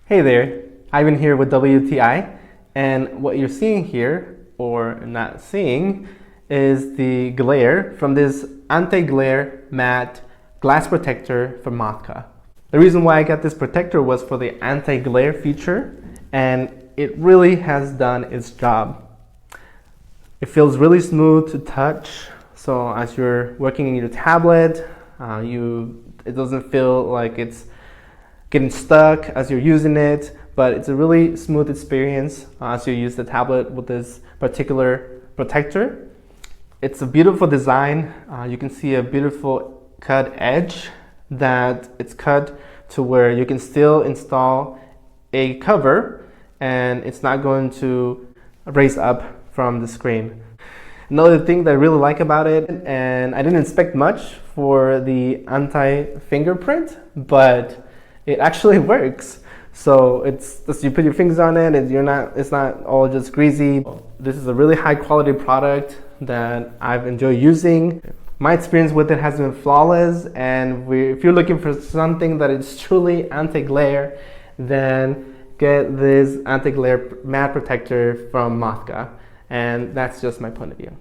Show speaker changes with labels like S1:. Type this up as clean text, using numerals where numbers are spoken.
S1: Hey there, Ivan here with WTI, and what you're seeing here, or not seeing, is the glare from this anti-glare matte glass protector from Mothca. The reason why I got this protector was for the anti-glare feature, and it really has done its job. It feels really smooth to touch, so as you're working in your tablet, it doesn't feel like it's getting stuck as you're using it, but it's a really smooth experience as you use the tablet with this particular protector. It's a beautiful design. You can see a beautiful cut edge that it's cut to where you can still install a cover and it's not going to raise up from the screen. Another thing that I really like about it, and I didn't expect much for the anti-fingerprint, but it actually works. So it's just you put your fingers on it and it's not all just greasy. This is a really high quality product that I've enjoyed using. My experience with it has been flawless, and if you're looking for something that is truly anti-glare, then get this anti-glare matte protector from Mothca. And that's just my point of view.